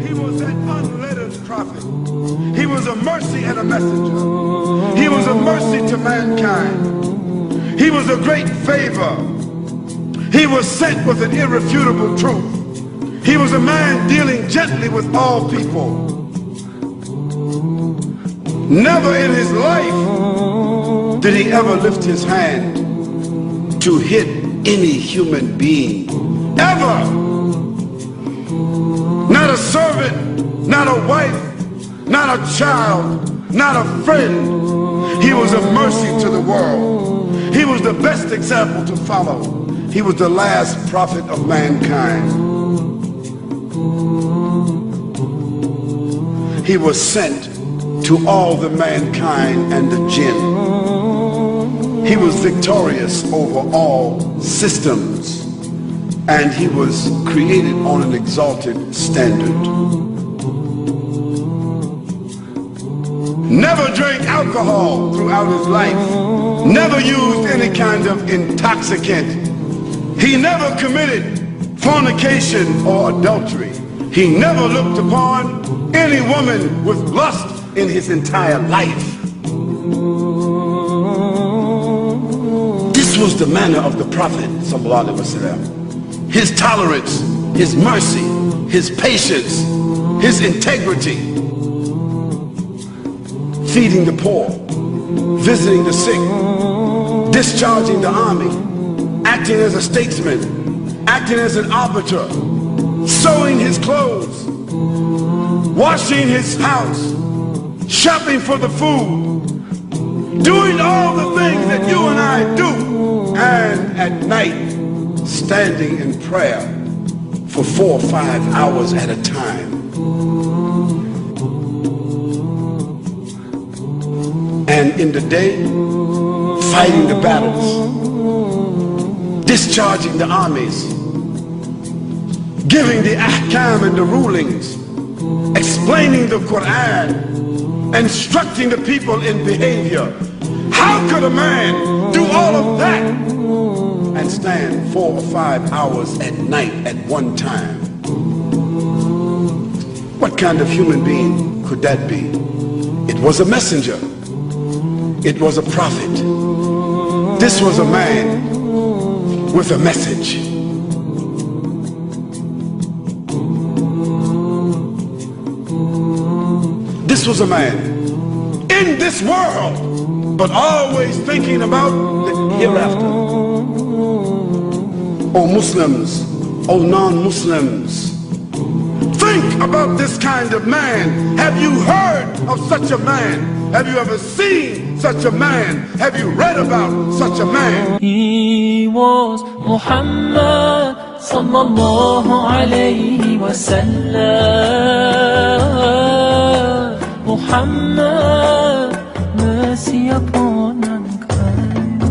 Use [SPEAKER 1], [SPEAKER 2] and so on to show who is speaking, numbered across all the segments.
[SPEAKER 1] He was an unlettered prophet. He was a mercy and a messenger. He was a mercy to mankind. He was a great favor. He was sent with an irrefutable truth. He was a man dealing gently with all people. Never in his life did he ever lift his hand to hit any human being. Ever. Not a servant, not a wife, not a child, not a friend. He was a mercy to the world. He was the best example to follow. He was the last prophet of mankind. He was sent to all the mankind and the jinn. He was victorious over all systems, and he was created on an exalted standard. Never drank alcohol throughout his life. Never used any kind of intoxicant. He never committed fornication or adultery. He never looked upon any woman with lust in his entire life. This was the manner of the Prophet sallallahu alaihi wasallam. His tolerance, his mercy, his patience, his integrity. Feeding the poor, visiting the sick, discharging the army, acting as a statesman, acting as an arbiter, sewing his clothes, washing his house, shopping for the food, doing all the things that you and I do, and at night standing in prayer for 4 or 5 hours at a time. And in the day, fighting the battles, discharging the armies, giving the ahkam and the rulings, explaining the Quran, instructing the people in behavior. How could a man do all of that and stand 4 or 5 hours at night at one time? What kind of human being could that be? It was a messenger. It was a prophet. This was a man with a message. This was a man in this world, but always thinking about the hereafter. Oh Muslims, oh non-Muslims, think about this kind of man. Have you heard of such a man? Have you ever seen such a man? Have you read about such a man?
[SPEAKER 2] He was Muhammad sallallahu alayhi wa sallam. Muhammad, mercy upon mankind.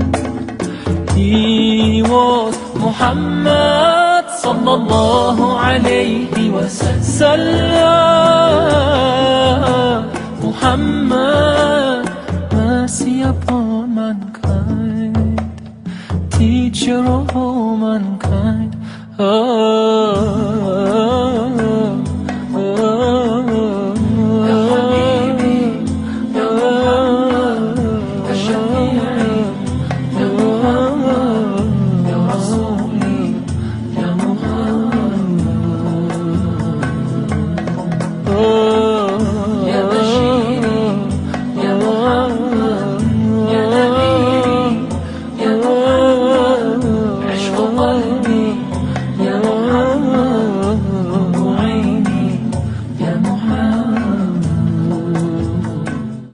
[SPEAKER 2] He was Muhammad sallallahu alayhi wa sallam. Muhammad, mercy upon mankind, teacher of all mankind. Ya Habibi, Ya Muhammad, Ya Shafi'i, Ya Muhammad, Ya Rasuli, Ya Muhammad.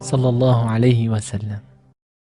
[SPEAKER 3] صلى الله عليه وسلم.